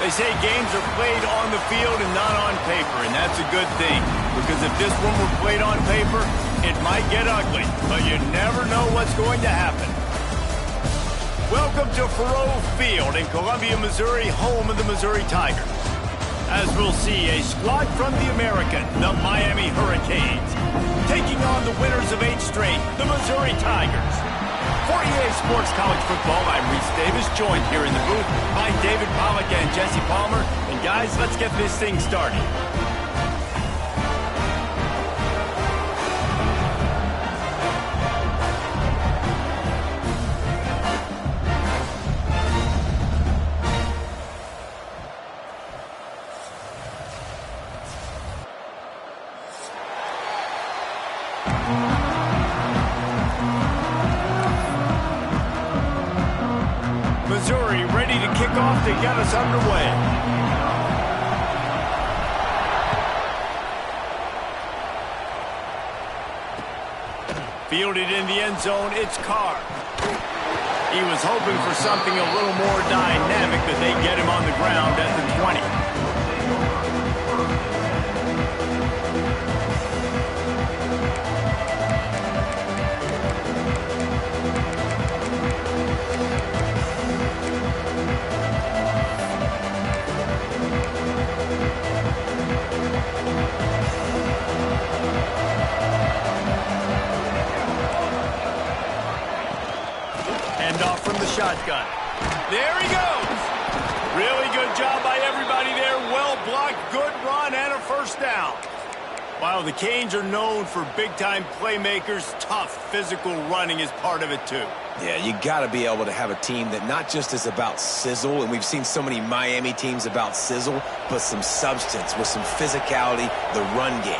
They say games are played on the field and not on paper, and that's a good thing. Because if this one were played on paper, it might get ugly, but you never know what's going to happen. Welcome to Faurot Field in Columbia, Missouri, home of the Missouri Tigers. As we'll see, a squad from the American, the Miami Hurricanes, taking on the winners of 8 straight, the Missouri Tigers. For EA Sports College Football, I'm Reese Davis, joined here in the booth by David Pollack and Jesse Palmer. And guys, let's get this thing started. Missouri ready to kick off to get us underway. Fielded in the end zone, it's Carr. He was hoping for something a little more dynamic, but they get him on the ground at the 20. Off from the shotgun. There he goes. Really good job by everybody there. Well blocked, good run, and a first down. While the Canes are known for big-time playmakers, tough physical running is part of it too. Yeah, you got to be able to have a team that not just is about sizzle, and we've seen so many Miami teams about sizzle, but some substance with some physicality, the run game.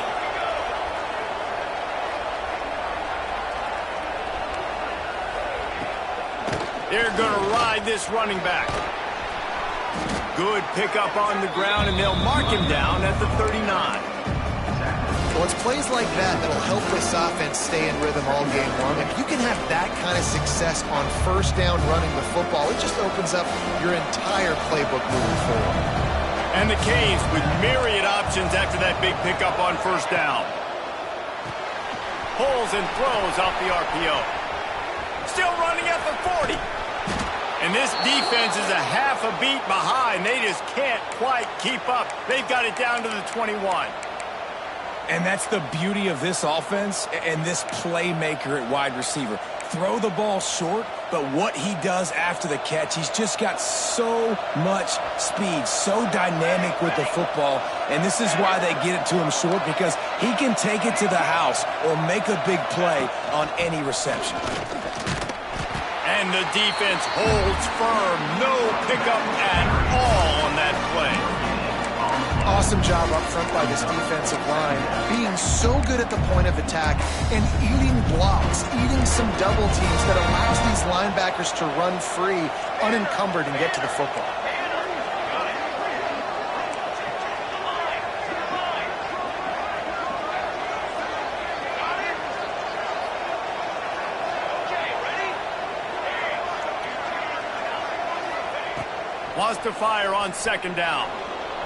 They're going to ride this running back. Good pickup on the ground, and they'll mark him down at the 39. Well, it's plays like that that'll help this offense stay in rhythm all game long. If you can have that kind of success on first down running the football, it just opens up your entire playbook moving forward. And the Canes with myriad options after that big pickup on first down. Pulls and throws off the RPO. Still running at the 40. And this defense is a half a beat behind. They just can't quite keep up. They've got it down to the 21. And that's the beauty of this offense and this playmaker at wide receiver. Throw the ball short, but what he does after the catch, he's just got so much speed, so dynamic with the football. And this is why they get it to him short, because he can take it to the house or make a big play on any reception. And the defense holds firm. No pickup at all on that play. Awesome job up front by this defensive line, being so good at the point of attack and eating blocks, eating some double teams that allows these linebackers to run free, unencumbered, and get to the football. Wants to fire on second down.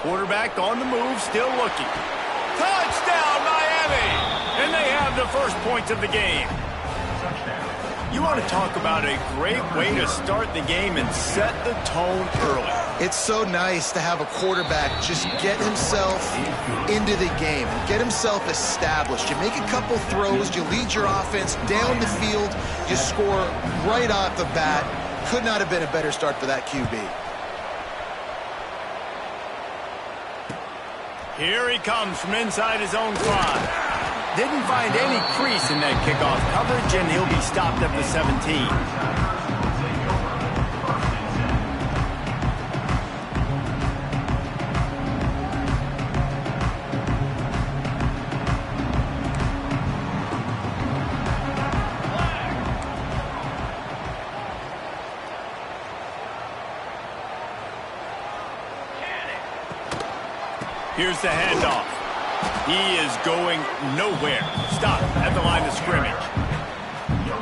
Quarterback on the move, still looking. Touchdown, Miami! And they have the first points of the game. You want to talk about a great way to start the game and set the tone early. It's so nice to have a quarterback just get himself into the game, get himself established. You make a couple throws, you lead your offense down the field, you score right off the bat. Could not have been a better start for that QB. Here he comes from inside his own 5. Didn't find any crease in that kickoff coverage, and he'll be stopped at the 17. Here's the handoff. He is going nowhere. Stop at the line of scrimmage.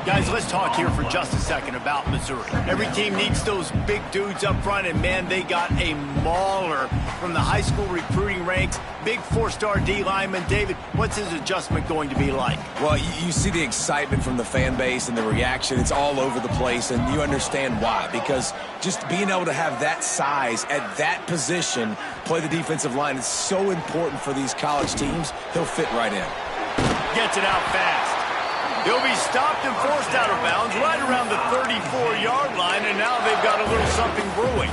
Guys, let's talk here for just a second about Missouri. Every team needs those big dudes up front, and man, they got a mauler from the high school recruiting ranks. Big four-star D lineman. David, what's his adjustment going to be like? Well, you see the excitement from the fan base and the reaction. It's all over the place, and you understand why. Because just being able to have that size at that position, play the defensive line, is so important for these college teams. He'll fit right in. Gets it out fast. He'll be stopped and forced out of bounds right around the 34-yard line, and now they've got a little something brewing.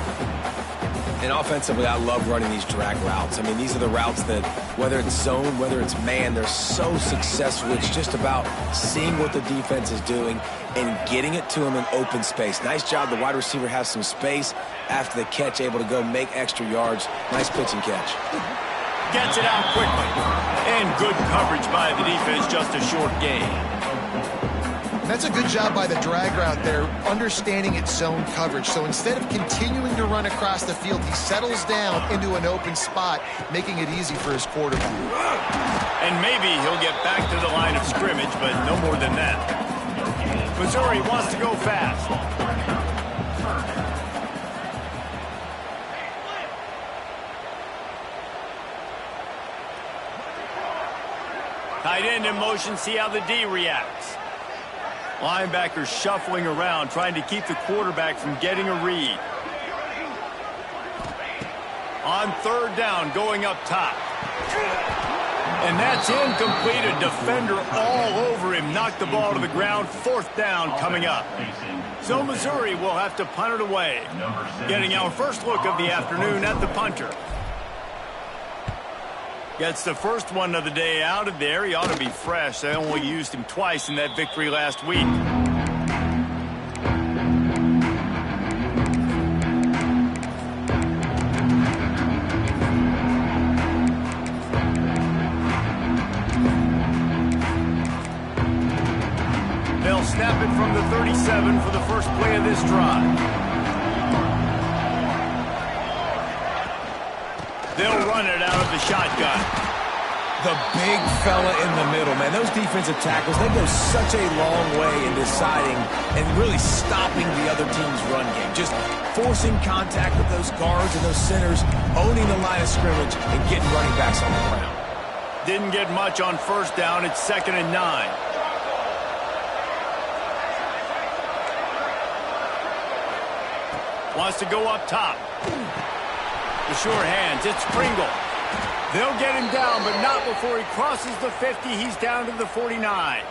And offensively, I love running these drag routes. I mean, these are the routes that, whether it's zone, whether it's man, they're so successful. It's just about seeing what the defense is doing and getting it to them in open space. Nice job. The wide receiver has some space after the catch, able to go make extra yards. Nice pitch and catch. Gets it out quickly. And good coverage by the defense, just a short gain. That's a good job by the drag route there, understanding its zone coverage. So instead of continuing to run across the field, he settles down into an open spot, making it easy for his quarterback. And maybe he'll get back to the line of scrimmage, but no more than that. Missouri wants to go fast. Tight end in motion, see how the D reacts. Linebacker shuffling around, trying to keep the quarterback from getting a read. On third down, going up top. And that's incomplete. A defender all over him. Knocked the ball to the ground. Fourth down coming up. So Missouri will have to punt it away. Getting our first look of the afternoon at the punter. Gets the first one of the day out of there. He ought to be fresh. They only used him twice in that victory last week. They'll snap it from the 37 for the first play of this drive. They'll run it out of the shotgun. The big fella in the middle, man. Those defensive tackles, they go such a long way in deciding and really stopping the other team's run game. Just forcing contact with those guards and those centers, owning the line of scrimmage, and getting running backs on the ground. Didn't get much on first down. It's 2nd and 9. Wants to go up top. The sure hands, it's Pringle. They'll get him down, but not before he crosses the 50. He's down to the 49.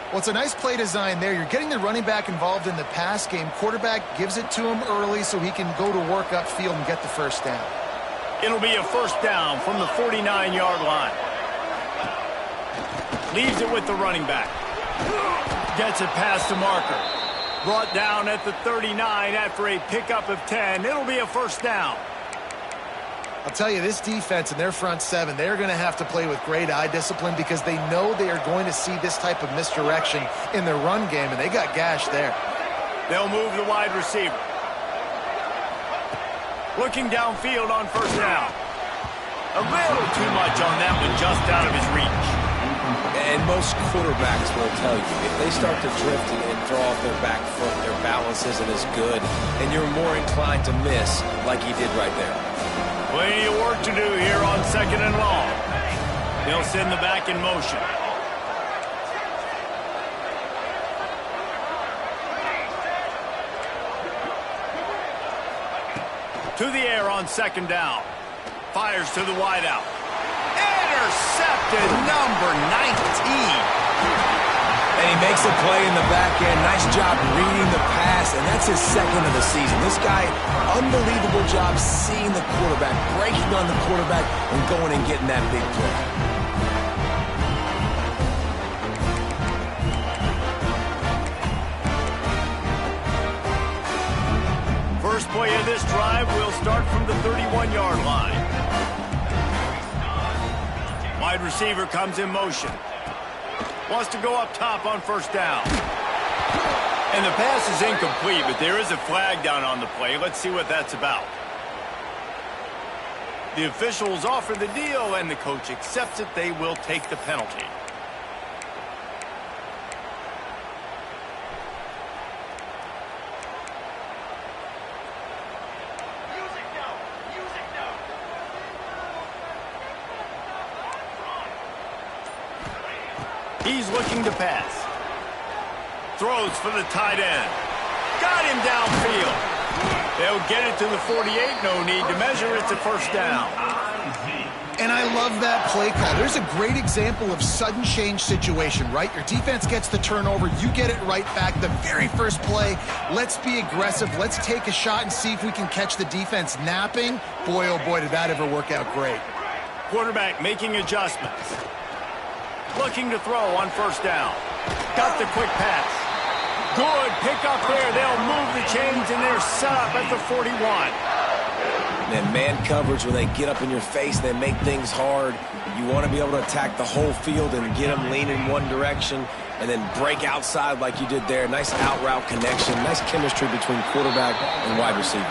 Well, it's a nice play design there. You're getting the running back involved in the pass game. Quarterback gives it to him early so he can go to work upfield and get the first down. It'll be a first down from the 49-yard line. Leaves it with the running back. Gets it past the marker. Brought down at the 39 after a pickup of 10. It'll be a first down. I'll tell you, this defense and their front seven, they're going to have to play with great eye discipline because they know they are going to see this type of misdirection in their run game, and they got gashed there. They'll move the wide receiver. Looking downfield on first down. A little too much on that one, just out of his reach. And most quarterbacks will tell you, if they start to drift and throw off their back foot, their balance isn't as good, and you're more inclined to miss like he did right there. Plenty of work to do here on 2nd and long. They'll send the back in motion. To the air on 2nd down. Fires to the wideout. Intercepted, number 19. And he makes a play in the back end. Nice job reading the pass, and that's his 2nd of the season. This guy, unbelievable job seeing the quarterback, breaking on the quarterback, and going and getting that big play. First play of this drive will start from the 31-yard line. Wide receiver comes in motion. Wants to go up top on first down. And the pass is incomplete, but there is a flag down on the play. Let's see what that's about. The officials offer the deal, and the coach accepts it. They will take the penalty. He's looking to pass. Throws for the tight end. Got him downfield. They'll get it to the 48. No need to measure. It's a first down. And I love that play call. There's a great example of sudden change situation, right? Your defense gets the turnover. You get it right back. The very first play, let's be aggressive. Let's take a shot and see if we can catch the defense napping. Boy, oh boy, did that ever work out great. Quarterback making adjustments. Looking to throw on first down. Got the quick pass. Good pick up there. They'll move the chains, and they're set up at the 41. Then man coverage, when they get up in your face, they make things hard. You want to be able to attack the whole field and get them lean in one direction and then break outside like you did there. Nice out route connection. Nice chemistry between quarterback and wide receiver.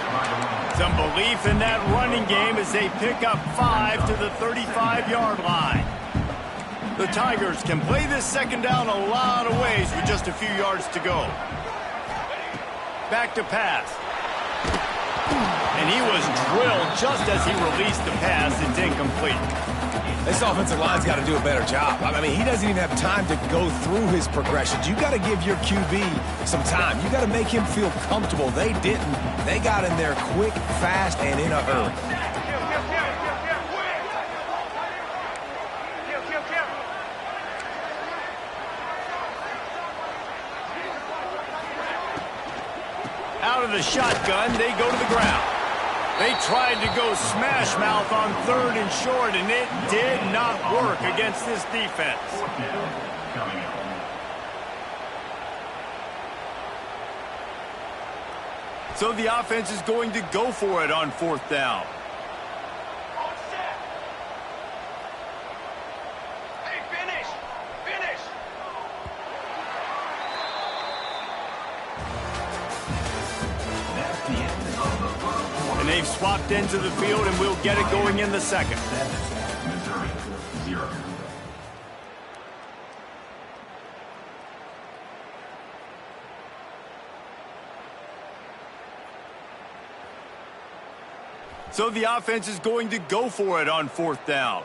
Some belief in that running game as they pick up 5 to the 35-yard line. The Tigers can play this second down a lot of ways with just a few yards to go. Back to pass. And he was drilled just as he released the pass. It's incomplete. This offensive line's got to do a better job. I mean, he doesn't even have time to go through his progressions. You got to give your QB some time. You got to make him feel comfortable. They didn't. They got in there quick, fast, and in a hurry. Out of the shotgun, they go to the ground. They tried to go smash mouth on 3rd and short, and it did not work against this defense. So the offense is going to go for it on 4th down. And they've swapped ends of the field, and we'll get it going in the second. Missouri 0. So the offense is going to go for it on 4th down.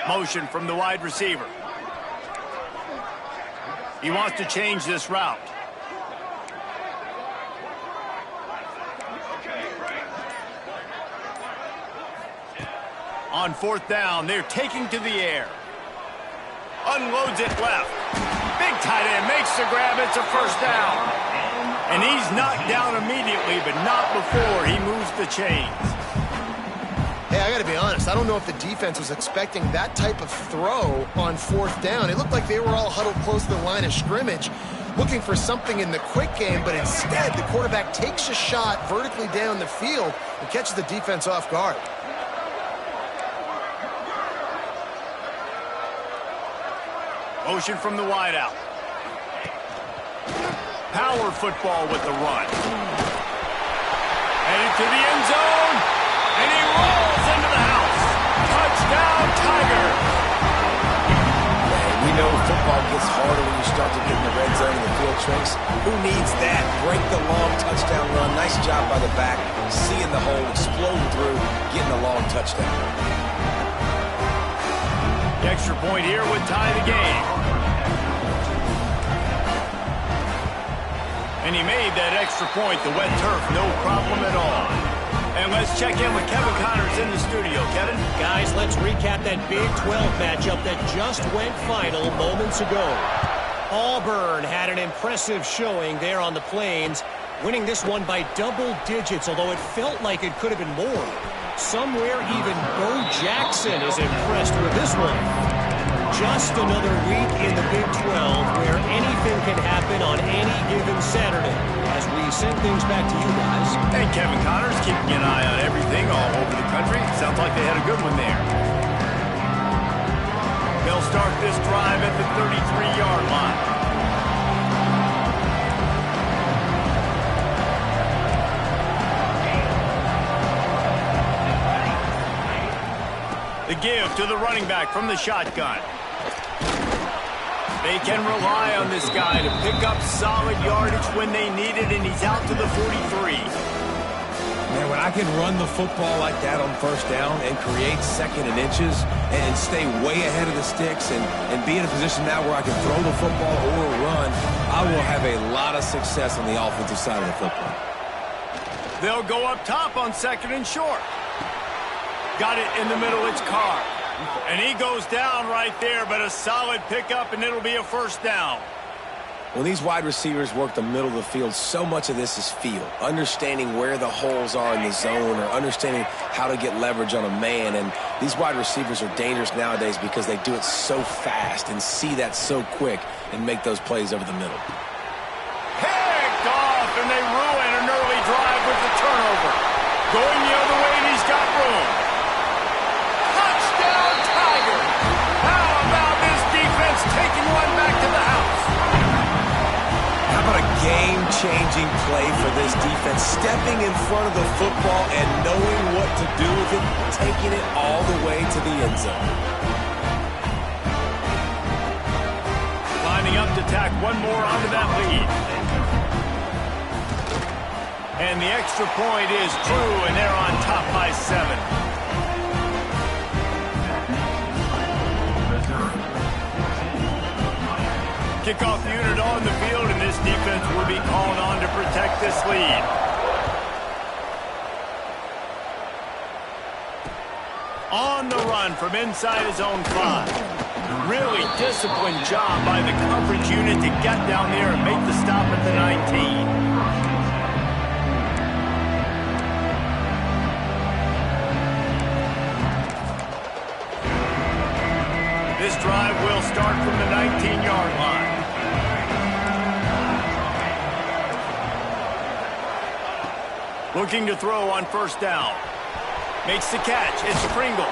Motion from the wide receiver. He wants to change this route. On 4th down, they're taking to the air. Unloads it left. Big tight end makes the grab. It's a first down. And he's knocked down immediately, but not before he moves the chains. Hey, I got to be honest. I don't know if the defense was expecting that type of throw on 4th down. It looked like they were all huddled close to the line of scrimmage, looking for something in the quick game, but instead the quarterback takes a shot vertically down the field and catches the defense off guard. Motion from the wideout. Power football with the run. Headed to the end zone. And he rolls into the house. Touchdown, Tiger. We know football gets harder when you start to get in the red zone and the field tricks. Who needs that? Break the long touchdown run. Nice job by the back. Seeing the hole, exploding through, getting a long touchdown. The extra point here would tie the game. And he made that extra point, the wet turf, no problem at all. And let's check in with Kevin Connors in the studio. Kevin? Guys, let's recap that Big 12 matchup that just went final moments ago. Auburn had an impressive showing there on the Plains, winning this one by double digits, although it felt like it could have been more. Somewhere even Bo Jackson is impressed with this one. Just another week in the Big 12 where anything can happen on any given Saturday. As we send things back to you guys. And Kevin Connors keeping an eye on everything all over the country. Sounds like they had a good one there. They'll start this drive at the 33-yard line. The give to the running back from the shotgun. They can rely on this guy to pick up solid yardage when they need it, and he's out to the 43. Man, when I can run the football like that on first down and create second and inches and stay way ahead of the sticks and be in a position now where I can throw the football or run, I will have a lot of success on the offensive side of the football. They'll go up top on second and short. Got it in the middle, it's Carr. And he goes down right there, but a solid pickup, and it'll be a first down. When these wide receivers work the middle of the field, so much of this is feel. Understanding where the holes are in the zone or understanding how to get leverage on a man. And these wide receivers are dangerous nowadays because they do it so fast and see that so quick and make those plays over the middle. Picked off, and they ruin an early drive with the turnover. Going the other way, and he's got room. Touchdown, Tiger! How about this defense taking one back to the house? How about a game-changing play for this defense? Stepping in front of the football and knowing what to do with it, taking it all the way to the end zone. Lining up to tack one more onto that lead. And the extra point is true, and they're on top by 7. Kickoff unit on the field, and this defense will be called on to protect this lead. On the run from inside his own 5. Really disciplined job by the coverage unit to get down there and make the stop at the 19. This drive will start from the 19-yard line. Looking to throw on first down. Makes the catch. It's Pringle.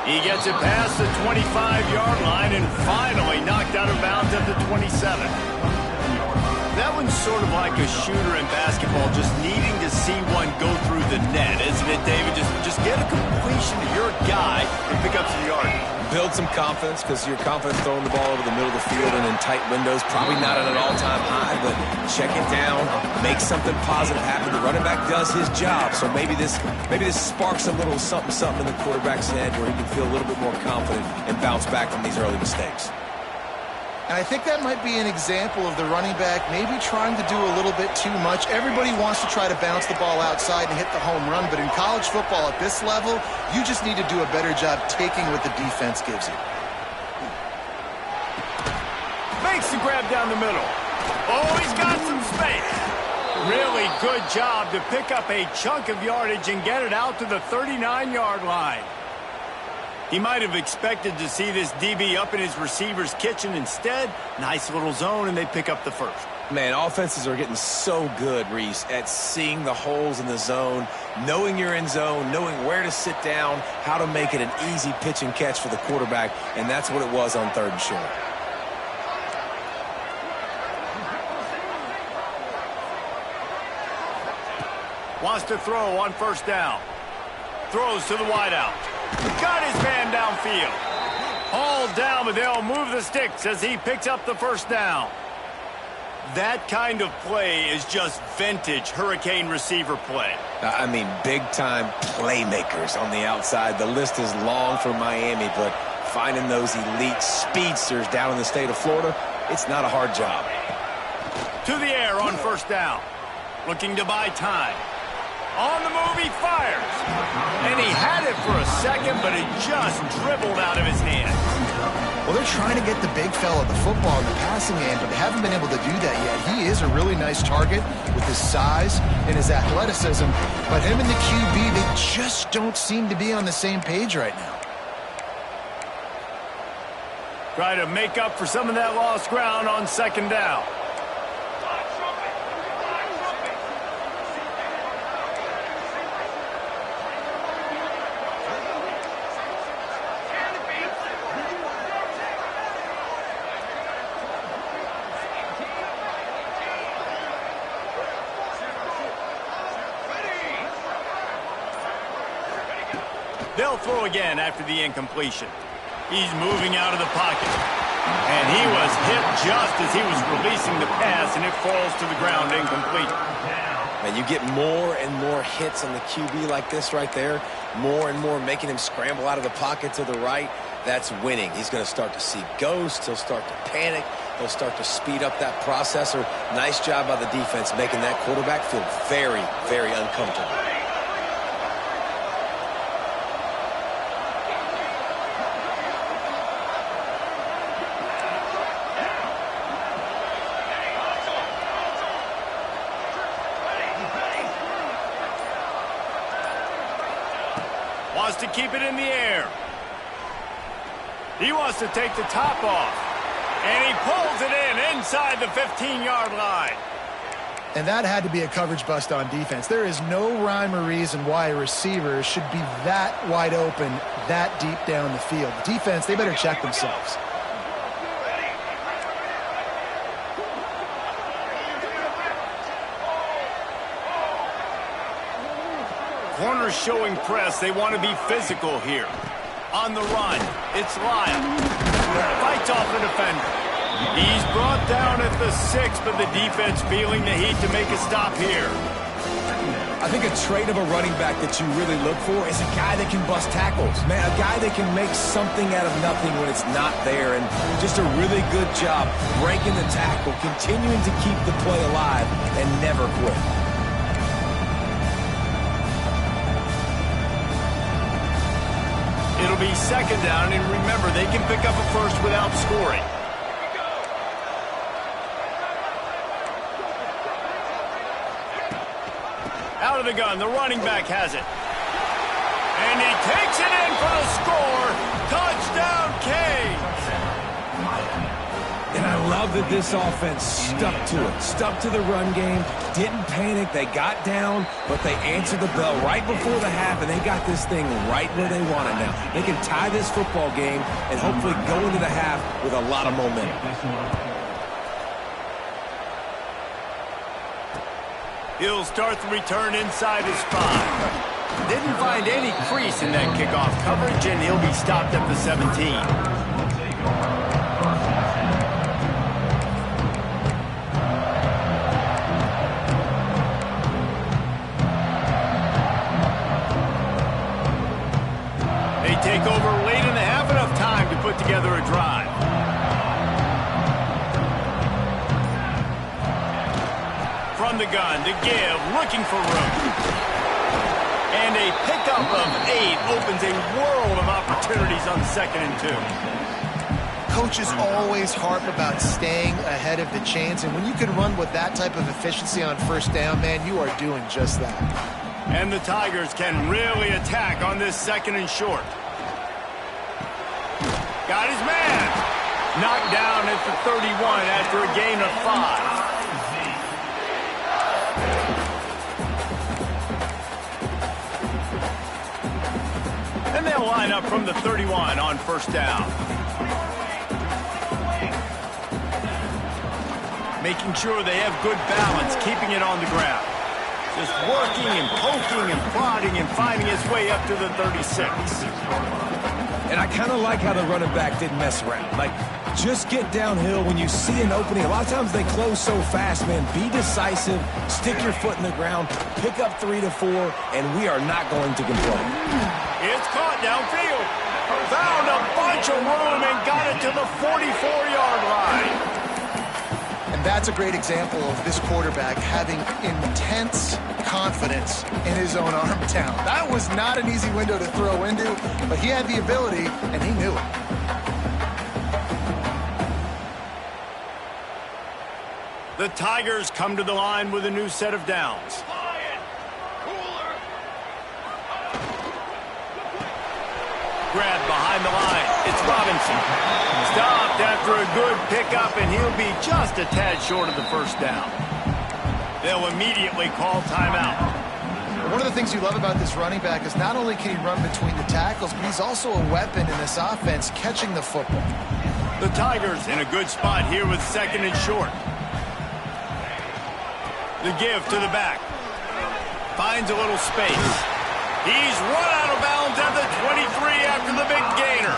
He gets it past the 25-yard line and finally knocked out of bounds at the 27. That one's sort of like a shooter in basketball, just needing to see one go through the net, isn't it, David? Just get a completion to your guy and pick up some yardage. Build some confidence because you're confident throwing the ball over the middle of the field and in tight windows. Probably not at an all-time high, but check it down. Make something positive happen. The running back does his job, so maybe this sparks a little something in the quarterback's head where he can feel a little bit more confident and bounce back from these early mistakes. And I think that might be an example of the running back maybe trying to do a little bit too much. Everybody wants to try to bounce the ball outside and hit the home run, but in college football at this level, you just need to do a better job taking what the defense gives you. Makes the grab down the middle. Oh, he's got some space. Really good job to pick up a chunk of yardage and get it out to the 39-yard line. He might have expected to see this DB up in his receiver's kitchen. Instead, nice little zone, and they pick up the first. Man, offenses are getting so good, Reese, at seeing the holes in the zone, knowing you're in zone, knowing where to sit down, how to make it an easy pitch and catch for the quarterback, and that's what it was on third and short. Wants to throw on first down. Throws to the wideout. Got his man downfield. All down, but they'll move the sticks as he picks up the first down. That kind of play is just vintage Hurricane receiver play. I mean, big-time playmakers on the outside. The list is long for Miami, but finding those elite speedsters down in the state of Florida, it's not a hard job. To the air on first down. Looking to buy time. On the move, he fires. And he had it for a second, but it just dribbled out of his hand. Well, they're trying to get the big fella the football in the passing game, but they haven't been able to do that yet. He is a really nice target with his size and his athleticism, but him and the QB, they just don't seem to be on the same page right now. Try to make up for some of that lost ground on second down. They'll throw again after the incompletion. He's moving out of the pocket. And he was hit just as he was releasing the pass, and it falls to the ground incomplete. Man, you get more and more hits on the QB like this right there, more and more making him scramble out of the pocket to the right. That's winning. He's going to start to see ghosts. He'll start to panic. He'll start to speed up that processor. Nice job by the defense making that quarterback feel very, very uncomfortable. Wants to keep it in the air. He wants to take the top off. And he pulls it in inside the 15-yard line. And that had to be a coverage bust on defense. There is no rhyme or reason why a receiver should be that wide open, that deep down the field. The defense, they better check themselves. Corners showing press. They want to be physical here. On the run, it's Lyle. Fights off the defender. He's brought down at the 6, but the defense feeling the heat to make a stop here. I think a trait of a running back that you really look for is a guy that can bust tackles. Man, a guy that can make something out of nothing when it's not there. And just a really good job breaking the tackle, continuing to keep the play alive, and never quit. It'll be second down, and remember, they can pick up a first without scoring. Out of the gun, the running back has it. And he takes it in for the score. Touchdown, Canes! And I love that this offense stuck to it, stuck to the run game, didn't panic. They got down, but they answered the bell right before the half, and they got this thing right where they want it now. They can tie this football game and hopefully go into the half with a lot of momentum. He'll start the return inside his 5. Didn't find any crease in that kickoff coverage, and he'll be stopped at the 17. Take over late in the half, enough time to put together a drive. From the gun to give, looking for room. And a pickup of 8 opens a world of opportunities on 2nd and 2. Coaches always harp about staying ahead of the chains, and when you can run with that type of efficiency on first down, man, you are doing just that. And the Tigers can really attack on this 2nd and short. Got his man. Knocked down at the 31 after a gain of 5. And they'll line up from the 31 on first down. Making sure they have good balance, keeping it on the ground. Just working and poking and prodding and finding his way up to the 36. And I kind of like how the running back didn't mess around. Like, just get downhill when you see an opening. A lot of times they close so fast, man. Be decisive, stick your foot in the ground, pick up 3 to 4, and we are not going to complain. It's caught downfield. Found a bunch of room and got it to the 44-yard line. And that's a great example of this quarterback having intense confidence in his own arm talent. That was not an easy window to throw into, but he had the ability, and he knew it. The Tigers come to the line with a new set of downs. Grab behind the line. It's Robinson. Stopped after a good pickup, and he'll be just a tad short of the first down. They'll immediately call timeout. One of the things you love about this running back is not only can he run between the tackles, but he's also a weapon in this offense, catching the football. The Tigers in a good spot here with 2nd and short. The give to the back. Finds a little space. He's run out of bounds at the 23 after the big gainer.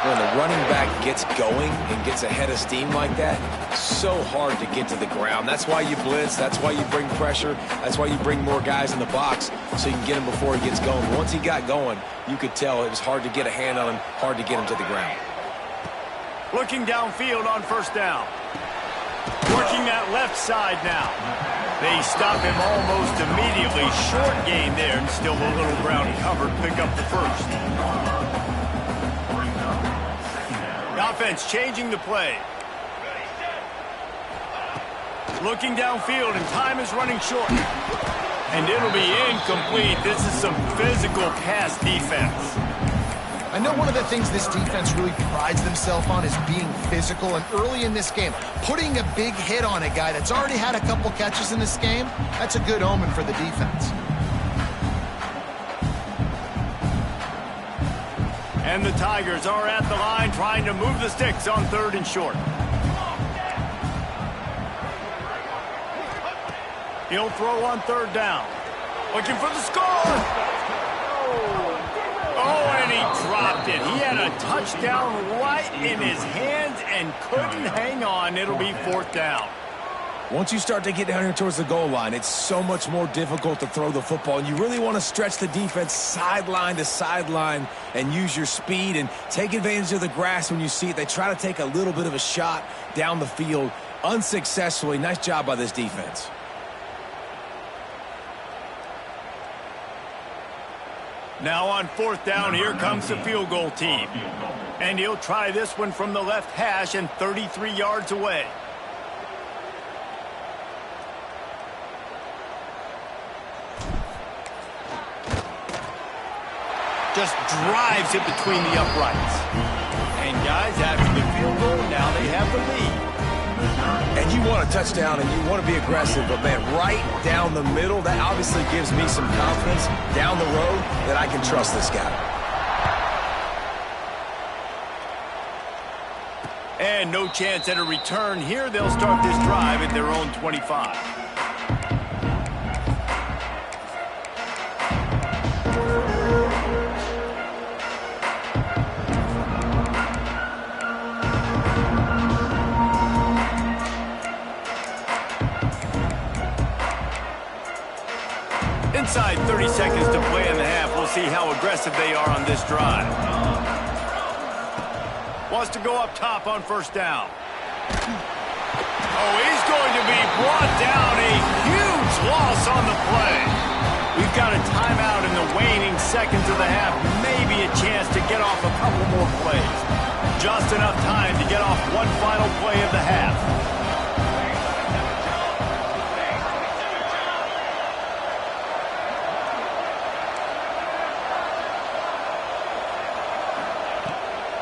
when the running back gets going and gets ahead of steam like that, so hard to get to the ground. That's why you blitz. That's why you bring pressure. That's why you bring more guys in the box so you can get him before he gets going. Once he got going, you could tell it was hard to get a hand on him, hard to get him to the ground. Looking downfield on first down. Working that left side now. They stop him almost immediately. Short gain there, and still a little ground covered. Pick up the first. The offense changing the play. Looking downfield, and time is running short. And it'll be incomplete. This is some physical pass defense. I know one of the things this defense really prides themselves on is being physical, and early in this game, putting a big hit on a guy that's already had a couple catches in this game, that's a good omen for the defense. And the Tigers are at the line trying to move the sticks on 3rd and short. He'll throw on 3rd down. Looking for the score! Oh, and he dropped it. He had a touchdown right in his hands and couldn't hang on. It'll be 4th down. Once you start to get down here towards the goal line, it's so much more difficult to throw the football. And you really want to stretch the defense sideline to sideline and use your speed and take advantage of the grass when you see it. They try to take a little bit of a shot down the field unsuccessfully. Nice job by this defense. Now on 4th down, here comes the field goal team. And he'll try this one from the left hash and 33 yards away. Just drives it between the uprights. And guys, after the field goal, now they have the lead. And you want a touchdown and you want to be aggressive, but man, right down the middle, that obviously gives me some confidence down the road that I can trust this guy. And no chance at a return here. They'll start this drive at their own 25. Inside 30 seconds to play in the half. We'll see how aggressive they are on this drive. Wants to go up top on 1st down. Oh, he's going to be brought down. A huge loss on the play. We've got a timeout in the waning seconds of the half. Maybe a chance to get off a couple more plays. Just enough time to get off one final play of the half.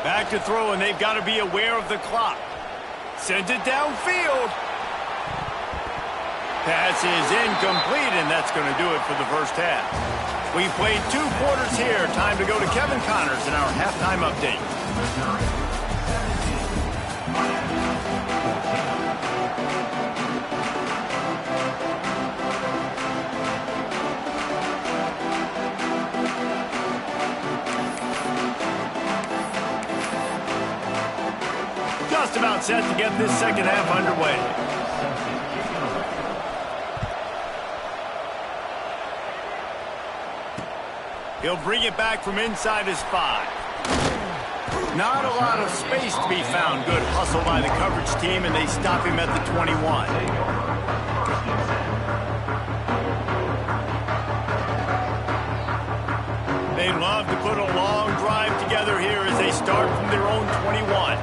Back to throw, and they've got to be aware of the clock. Sends it downfield. Pass is incomplete, and that's going to do it for the first half. We've played 2 quarters here. Time to go to Kevin Connors in our halftime update. Just about set to get this second half underway. He'll bring it back from inside his 5. Not a lot of space to be found. Good hustle by the coverage team, and they stop him at the 21. They love to put a long drive together here as they start from their own 21.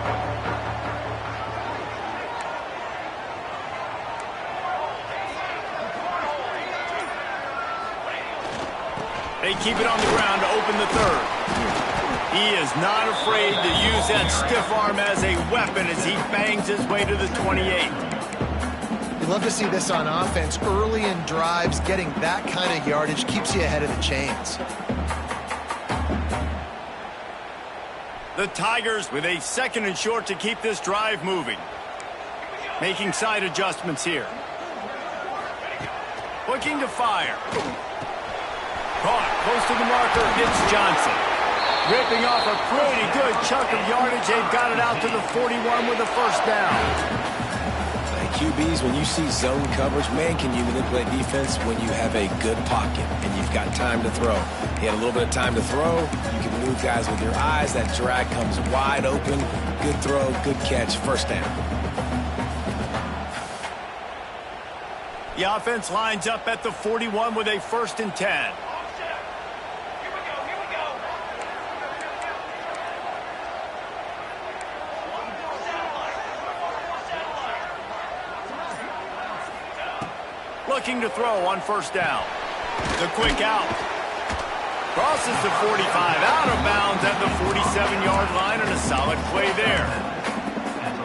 They keep it on the ground to open the 3rd. He is not afraid to use that stiff arm as a weapon as he bangs his way to the 28. You love to see this on offense. Early in drives, getting that kind of yardage keeps you ahead of the chains. The Tigers with a 2nd and short to keep this drive moving. Making side adjustments here. Looking to fire. Caught close to the marker. It's Johnson. Ripping off a pretty good chunk of yardage. They've got it out to the 41 with a first down. QBs, when you see zone coverage, man, can you manipulate defense when you have a good pocket and you've got time to throw. He had a little bit of time to throw. You can move guys with your eyes. That drag comes wide open. Good throw, good catch, first down. The offense lines up at the 41 with a 1st and 10. Looking to throw on first down. The quick out. Crosses the 45, out of bounds at the 47-yard line, and a solid play there.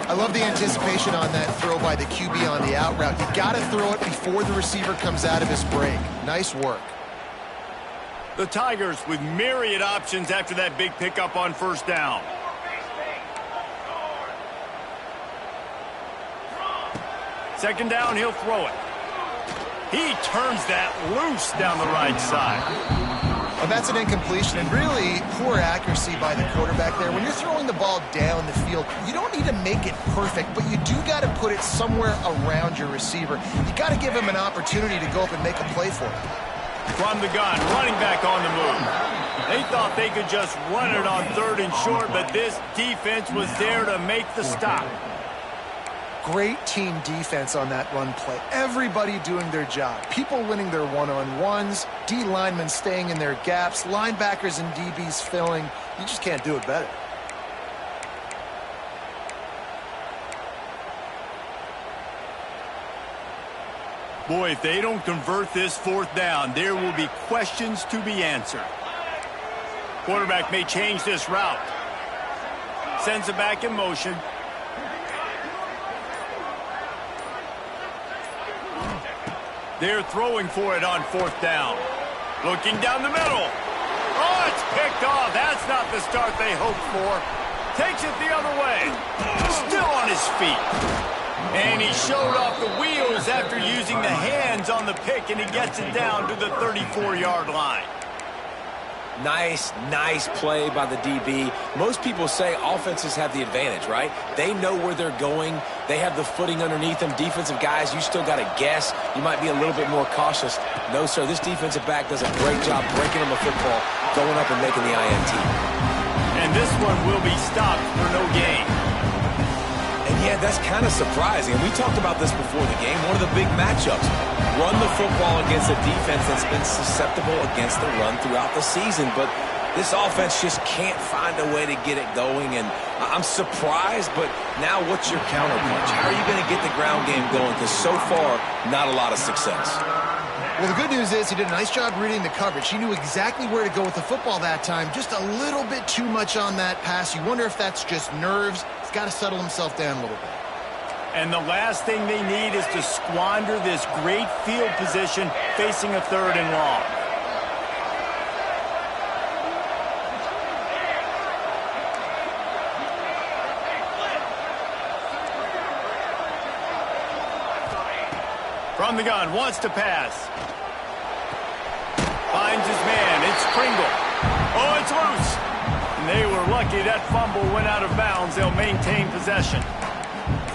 I love the anticipation on that throw by the QB on the out route. You got to throw it before the receiver comes out of his break. Nice work. The Tigers with myriad options after that big pickup on first down. Second down, he'll throw it. He turns that loose down the right side. Well, that's an incompletion, and really poor accuracy by the quarterback there. When you're throwing the ball down the field, you don't need to make it perfect, but you do got to put it somewhere around your receiver. You got to give him an opportunity to go up and make a play for it. From the gun, running back on the move. They thought they could just run it on 3rd and short, but this defense was there to make the stop. Great team defense on that run play. Everybody doing their job. People winning their one-on-ones, D linemen staying in their gaps, linebackers and DBs filling. You just can't do it better. Boy, if they don't convert this 4th down, there will be questions to be answered. Quarterback may change this route. Sends it back in motion. They're throwing for it on 4th down. Looking down the middle. Oh, it's picked off. That's not the start they hoped for. Takes it the other way. Still on his feet. And he showed off the wheels after using the hands on the pick, and he gets it down to the 34-yard line. Nice play by the DB. Most people say offenses have the advantage, right? They know where they're going. They have the footing underneath them. Defensive guys, you still got to guess. You might be a little bit more cautious. No, sir, this defensive back does a great job breaking them a football, going up and making the INT. And this one will be stopped for no gain. And yeah, that's kind of surprising. And we talked about this before the game. One of the big matchups. Run the football against a defense that's been susceptible against the run throughout the season. But this offense just can't find a way to get it going. And I'm surprised, but now what's your counterpunch? How are you going to get the ground game going? Because so far, not a lot of success. Well, the good news is he did a nice job reading the coverage. He knew exactly where to go with the football that time. Just a little bit too much on that pass. You wonder if that's just nerves. He's got to settle himself down a little bit. And the last thing they need is to squander this great field position facing a 3rd and long. From the gun, wants to pass. Finds his man, it's Pringle. Oh, it's loose. And they were lucky that fumble went out of bounds. They'll maintain possession.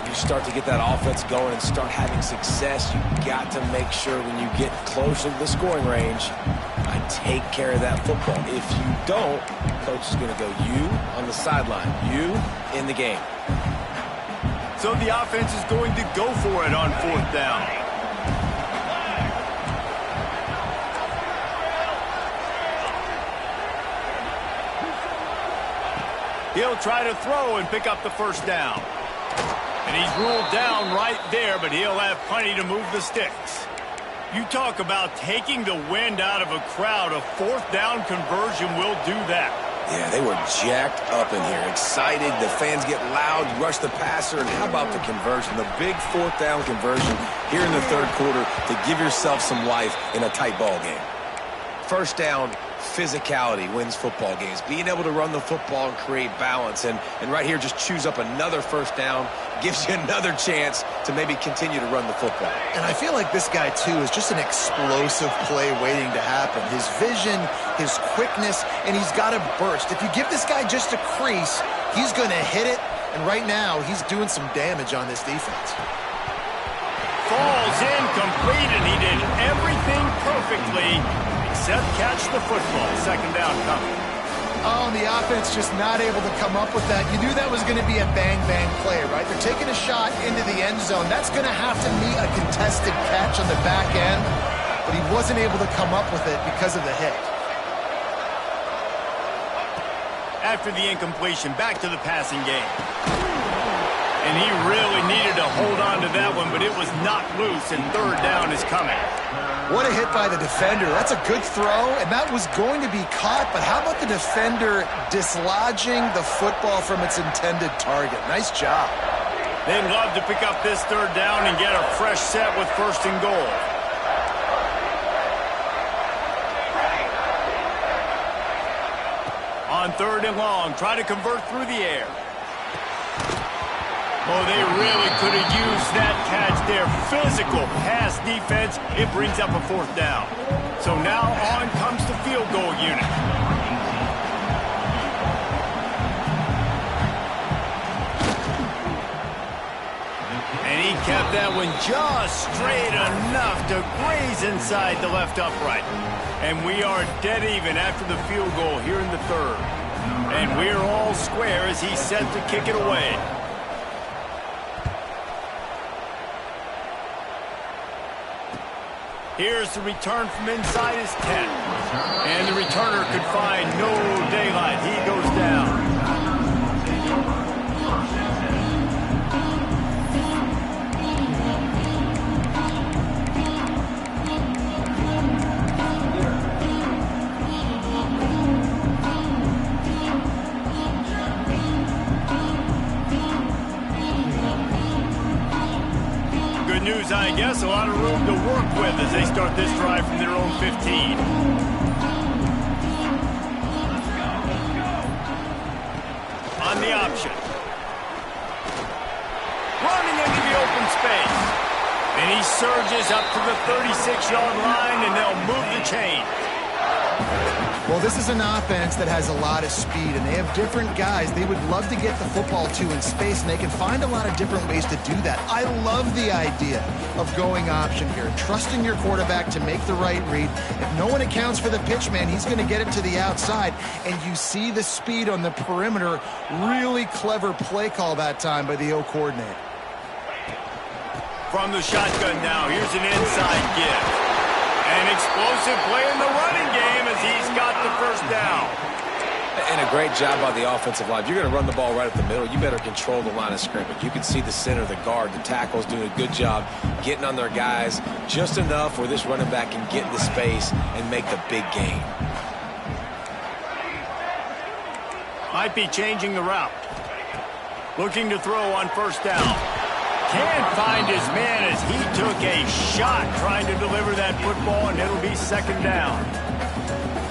You start to get that offense going and start having success, you got to make sure when you get closer to the scoring range, I take care of that football. If you don't, coach is going to go, you on the sideline, you in the game. So the offense is going to go for it on 4th down. He'll try to throw and pick up the first down. And he's ruled down right there, but he'll have plenty to move the sticks. You talk about taking the wind out of a crowd. A 4th down conversion will do that. Yeah, they were jacked up in here, excited. The fans get loud, rush the passer, and how about the conversion? The big 4th down conversion here in the 3rd quarter to give yourself some life in a tight ball game. First down, physicality wins football games. Being able to run the football and create balance. And right here, just choose up another first down, gives you another chance to maybe continue to run the football. And I feel like this guy, too, is just an explosive play waiting to happen. His vision, his quickness, and he's got a burst. If you give this guy just a crease, he's going to hit it. And right now, he's doing some damage on this defense. Falls incomplete, and he did everything perfectly except catch the football. Second down coming. Oh, and the offense just not able to come up with that. You knew that was going to be a bang-bang play, right? They're taking a shot into the end zone. That's going to have to meet a contested catch on the back end, but he wasn't able to come up with it because of the hit. After the incompletion, back to the passing game. And he really needed to hold on to that one, but it was knocked loose, and third down is coming. What a hit by the defender. That's a good throw, and that was going to be caught, but how about the defender dislodging the football from its intended target? Nice job. They'd love to pick up this third down and get a fresh set with first and goal. On third and long, try to convert through the air. Oh, they really could have used that catch there. Physical pass defense. It brings up a fourth down. So now on comes the field goal unit. And he kept that one just straight enough to graze inside the left upright. And we are dead even after the field goal here in the third. And we're all square as he's set to kick it away. Here's the return from inside his 10. And the returner could find no daylight. He goes down. News, I guess, a lot of room to work with as they start this drive from their own 15. On the option. Running into the open space. And he surges up to the 36-yard line, and they'll move the chain. Well, this is an offense that has a lot of speed, and they have different guys they would love to get the football to in space, and they can find a lot of different ways to do that. I love the idea of going option here, trusting your quarterback to make the right read. If no one accounts for the pitch man, he's going to get it to the outside, and you see the speed on the perimeter. Really clever play call that time by the O coordinator. From the shotgun now, here's an inside give. An explosive play in the running game as he's got the first down. And a great job by the offensive line. If you're going to run the ball right up the middle, you better control the line of scrimmage. You can see the center, the guard, the tackles doing a good job getting on their guys just enough where this running back can get into space and make the big gain. Might be changing the route. Looking to throw on first down. Can't find his man as he took a shot trying to deliver that football, and it'll be second down.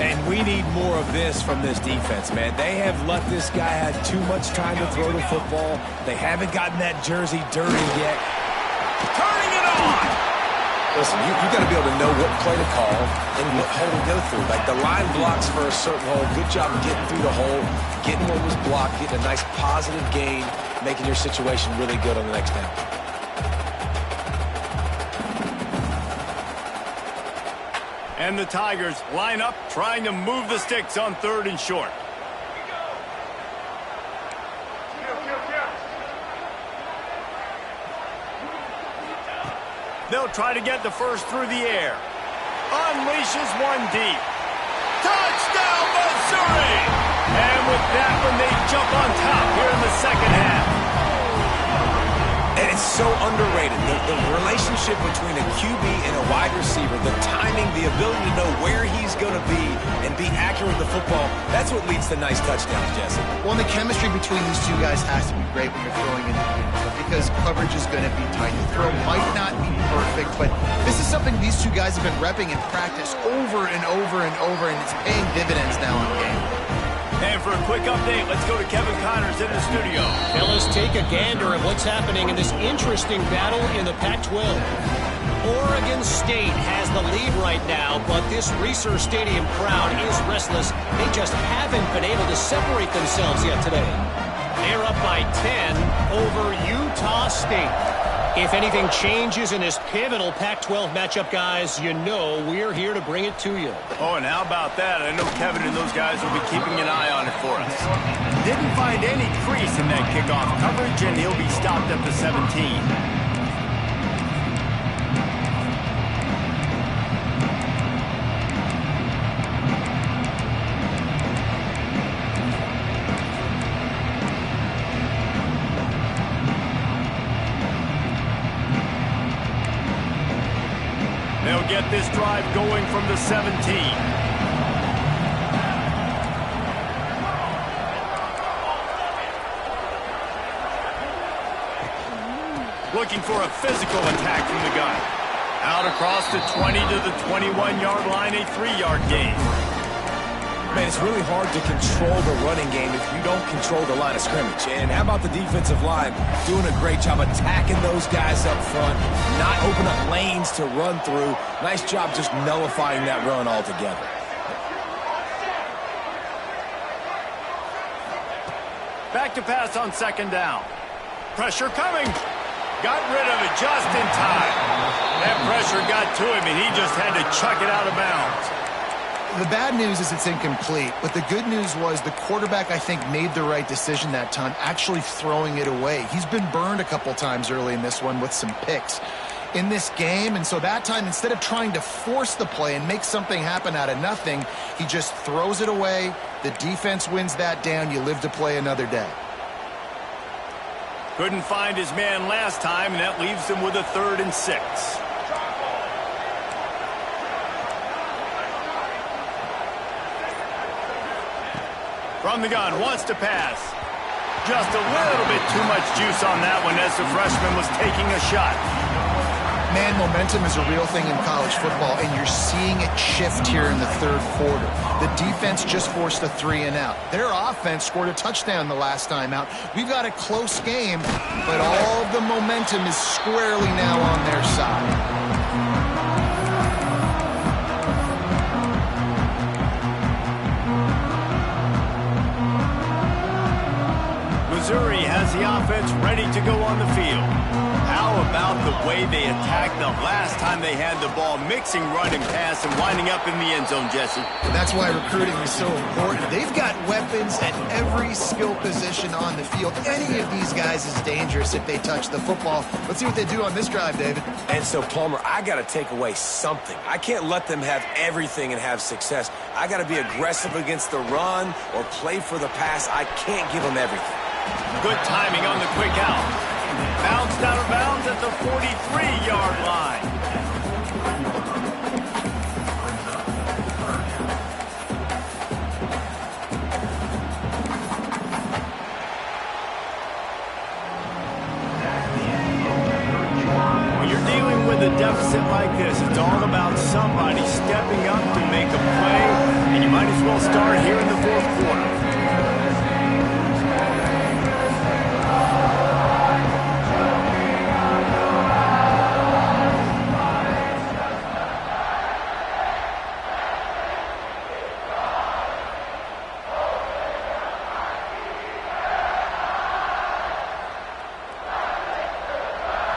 And we need more of this from this defense, man. They have let this guy have too much time to throw the football. They haven't gotten that jersey dirty yet. Turning it on! Listen, you got to be able to know what play to call and what hole to go through. Like, the line blocks for a certain hole. Good job of getting through the hole, getting what was blocked, getting a nice positive gain, making your situation really good on the next down. And the Tigers line up, trying to move the sticks on third and short. They'll try to get the first through the air. Unleashes one deep. Touchdown, Missouri! And with that one, they jump on top here in the second half. And it's so underrated. The relationship between a QB and a wide receiver, the timing, the ability to know where he's going to be and be accurate with the football, that's what leads to nice touchdowns, Jesse. Well, and the chemistry between these two guys has to be great when you're throwing in the game. Because because coverage is going to be tight. The throw might not be perfect, but this is something these two guys have been repping in practice over and over and over, and it's paying dividends now in game. And for a quick update, let's go to Kevin Connors in the studio. Fellas, take a gander at what's happening in this interesting battle in the Pac-12. Oregon State has the lead right now, but this Reser Stadium crowd is restless. They just haven't been able to separate themselves yet today. They're up by 10 over Utah State. If anything changes in this pivotal Pac-12 matchup, guys, you know we're here to bring it to you. Oh, and how about that? I know Kevin and those guys will be keeping an eye on it for us. Didn't find any crease in that kickoff coverage, and he'll be stopped at the 17. They'll get this drive going from the 17. Looking for a physical attack from the gun. Out across the 20 to the 21-yard line, a 3-yard gain. Man, it's really hard to control the running game if you don't control the line of scrimmage. And how about the defensive line doing a great job attacking those guys up front, not open up lanes to run through. Nice job just nullifying that run altogether. Back to pass on second down. Pressure coming. Got rid of it just in time. That pressure got to him, and he just had to chuck it out of bounds. The bad news is it's incomplete, but the good news was the quarterback, I think, made the right decision that time, actually throwing it away. He's been burned a couple times early in this one with some picks in this game, and so that time, instead of trying to force the play and make something happen out of nothing, he just throws it away. The defense wins that down. You live to play another day. Couldn't find his man last time, and that leaves him with a 3rd and 6. From the gun, wants to pass. Just a little bit too much juice on that one as the freshman was taking a shot. Man, momentum is a real thing in college football, and you're seeing it shift here in the 3rd quarter. The defense just forced a 3 and out. Their offense scored a touchdown the last time out. We've got a close game, but all of the momentum is squarely now on their side. Missouri has the offense ready to go on the field. How about the way they attacked the last time they had the ball, mixing run and pass and winding up in the end zone, Jesse? That's why recruiting is so important. They've got weapons at every skill position on the field. Any of these guys is dangerous if they touch the football. Let's see what they do on this drive, David. And so, Palmer, I got to take away something. I can't let them have everything and have success. I got to be aggressive against the run or play for the pass. I can't give them everything. Good timing on the quick out. Bounced out of bounds at the 43-yard line. When you're dealing with a deficit like this, it's all about somebody stepping up to make a play, and you might as well start here in the 4th quarter.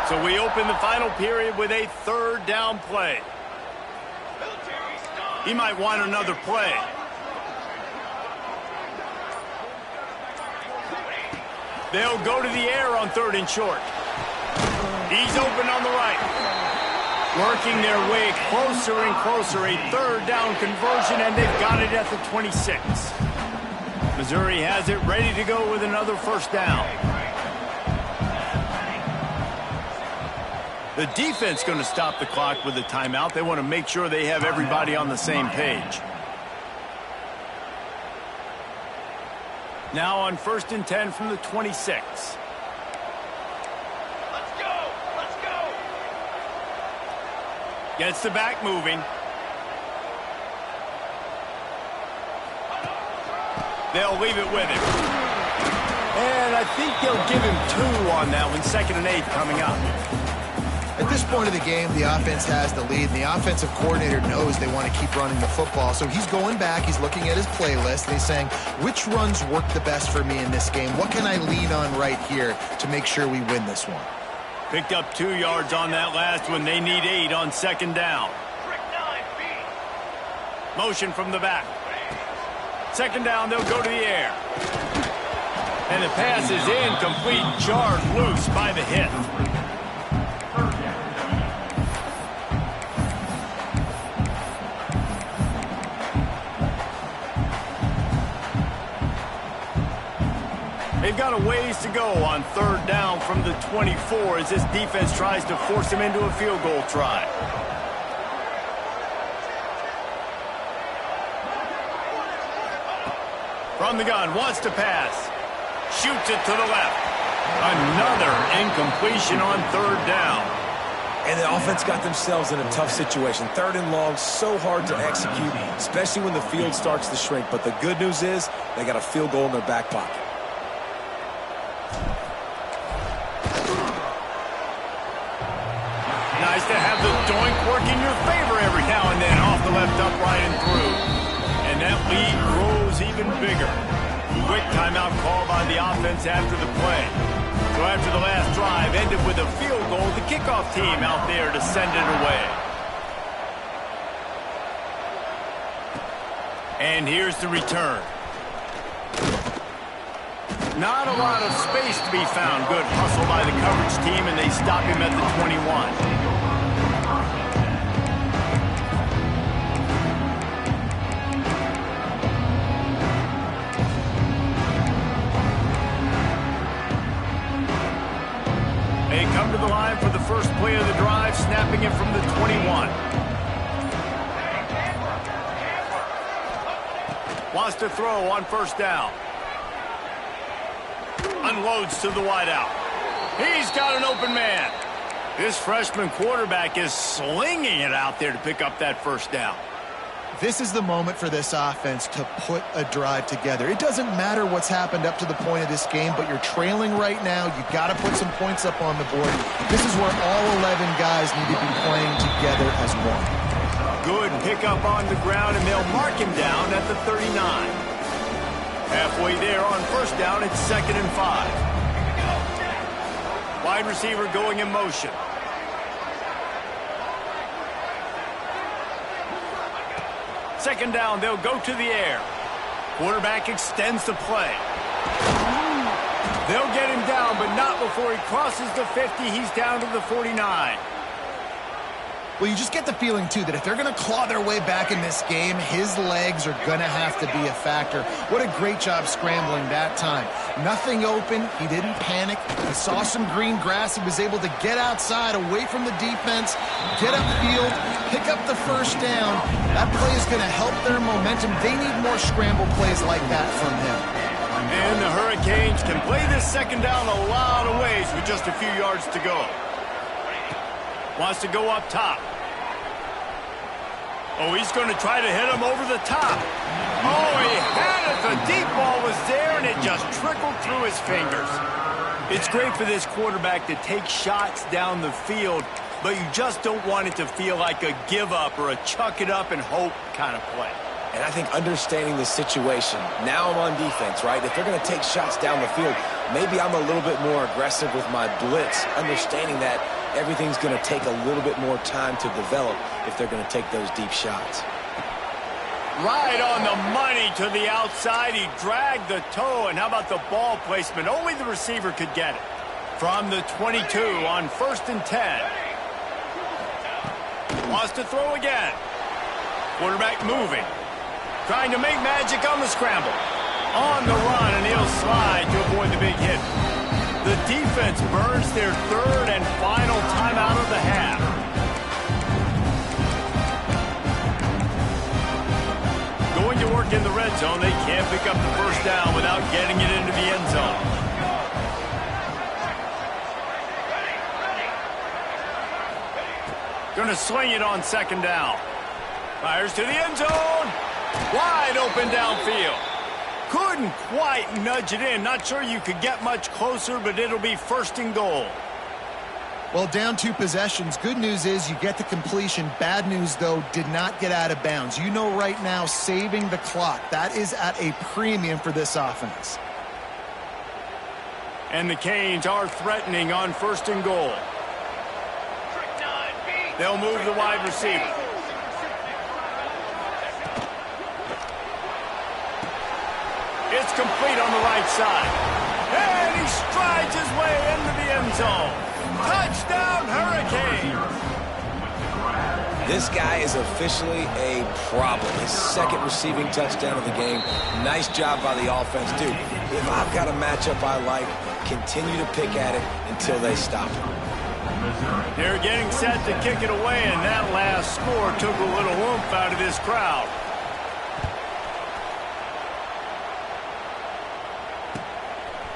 So we open the final period with a 3rd down play. He might want another play. They'll go to the air on 3rd and short. He's open on the right. Working their way closer and closer. A 3rd down conversion, and they've got it at the 26. Missouri has it ready to go with another 1st down. The defense going to stop the clock with a timeout. They want to make sure they have everybody on the same page. Now on 1st and 10 from the 26. Gets the back moving. They'll leave it with him. And I think they'll give him 2 on that one. 2nd and 8 coming up. At this point of the game, the offense has the lead, and the offensive coordinator knows they want to keep running the football. So he's going back, he's looking at his playlist, and he's saying, which runs work the best for me in this game? What can I lean on right here to make sure we win this one? Picked up 2 yards on that last one. They need 8 on 2nd down. Motion from the back. 2nd down, they'll go to the air. And the pass is incomplete, jarred loose by the hit. They've got a ways to go on 3rd down from the 24 as this defense tries to force him into a field goal try. From the gun, wants to pass. Shoots it to the left. Another incompletion on 3rd down. And the offense got themselves in a tough situation. 3rd and long, so hard to execute, especially when the field starts to shrink. But the good news is they got a field goal in their back pocket. Nice to have the doink work in your favor every now and then off the left upright and through. And that lead grows even bigger. Quick timeout call by the offense after the play. So after the last drive ended with a field goal, the kickoff team out there to send it away. And here's the return. Not a lot of space to be found. Good hustle by the coverage team, and they stop him at the 21. They come to the line for the first play of the drive, snapping it from the 21. Wants to throw on 1st down. Unloads to the wideout. He's got an open man. This freshman quarterback is slinging it out there to pick up that 1st down. This is the moment for this offense to put a drive together. It doesn't matter what's happened up to the point of this game, but you're trailing right now. You got to put some points up on the board. This is where all 11 guys need to be playing together as one. Good pickup on the ground, and they'll mark him down at the 39. Halfway there on 1st down, it's 2nd and 5. Wide receiver going in motion. Second down, they'll go to the air. Quarterback extends the play. They'll get him down, but not before he crosses the 50. He's down to the 49. Well, you just get the feeling, too, that if they're going to claw their way back in this game, his legs are going to have to be a factor. What a great job scrambling that time. Nothing open. He didn't panic. He saw some green grass. He was able to get outside, away from the defense, get upfield, pick up the 1st down. That play is going to help their momentum. They need more scramble plays like that from him. And the Hurricanes can play this 2nd down a lot of ways with just a few yards to go. Wants to go up top. Oh, he's going to try to hit him over the top. Oh, he had it. The deep ball was there, and it just trickled through his fingers. It's great for this quarterback to take shots down the field, but you just don't want it to feel like a give-up or a chuck-it-up-and-hope kind of play. And I think understanding the situation, now I'm on defense, right? If they're going to take shots down the field, maybe I'm a little bit more aggressive with my blitz, understanding that everything's going to take a little bit more time to develop if they're going to take those deep shots. Right on the money to the outside. He dragged the toe, and how about the ball placement? Only the receiver could get it. From the 22 on 1st and 10. Wants to throw again. Quarterback moving. Trying to make magic on the scramble. On the run, and he'll slide to avoid the big hit. The defense burns their 3rd and final timeout of the half. Going to work in the red zone. They can't pick up the 1st down without getting it into the end zone. Gonna swing it on second down. Fires to the end zone. Wide open downfield. Couldn't quite nudge it in. Not sure you could get much closer, but it'll be first and goal. Well, down 2 possessions. Good news is you get the completion. Bad news, though, did not get out of bounds. You know right now, saving the clock, that is at a premium for this offense. And the Canes are threatening on first and goal. They'll move the wide receiver. It's complete on the right side. And he strides his way into the end zone. Touchdown, Hurricane! This guy is officially a problem. His second receiving touchdown of the game. Nice job by the offense. Dude, if I've got a matchup I like, continue to pick at it until they stop it. They're getting set to kick it away, and that last score took a little oomph out of this crowd.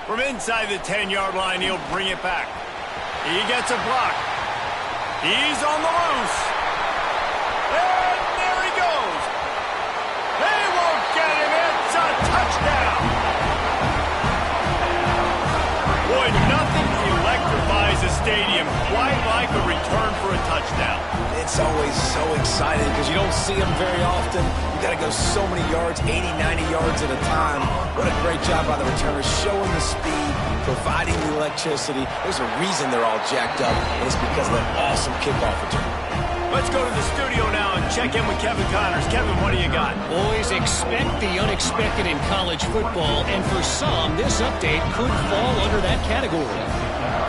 From inside the 10-yard line, he'll bring it back. He gets a block. He's on the loose. And there he goes. They won't get him. It's a touchdown. Boy, nothing electrifies a stadium quite like a return for a touchdown. It's always so exciting because you don't see them very often. You got to go so many yards, 80, 90 yards at a time. What a great job by the returners, showing the speed, providing the electricity. There's a reason they're all jacked up, and it's because of that awesome kickoff return. Let's go to the studio now and check in with Kevin Connors. Kevin, what do you got? Boys, expect the unexpected in college football, and for some, this update could fall under that category.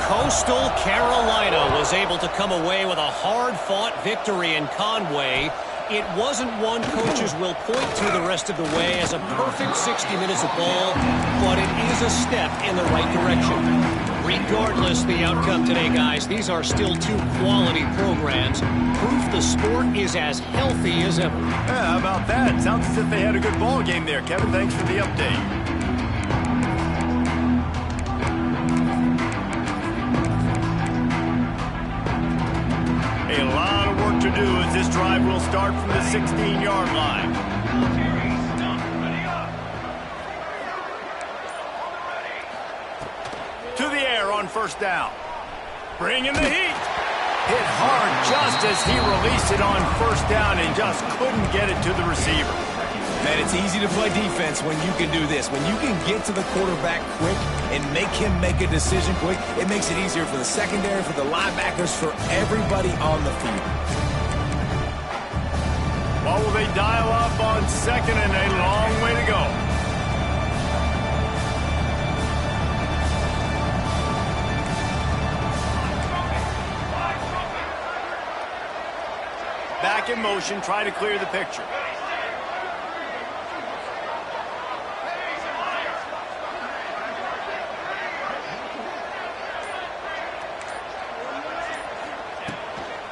Coastal Carolina was able to come away with a hard-fought victory in Conway. It wasn't one coaches will point to the rest of the way as a perfect 60 minutes of ball, but it is a step in the right direction. Regardless the outcome today, guys, these are still 2 quality programs. Proof the sport is as healthy as ever. Yeah, how about that? Sounds as if they had a good ball game there. Kevin, thanks for the update. A lot of work to do as this drive will start from the 16-yard line. To the air on first down. Bringing the heat. Hit hard just as he released it on first down and just couldn't get it to the receiver. Man, it's easy to play defense when you can do this. When you can get to the quarterback quick and make him make a decision quick, it makes it easier for the secondary, for the linebackers, for everybody on the field. What will they dial up on second and a long way to go? Back in motion, try to clear the picture.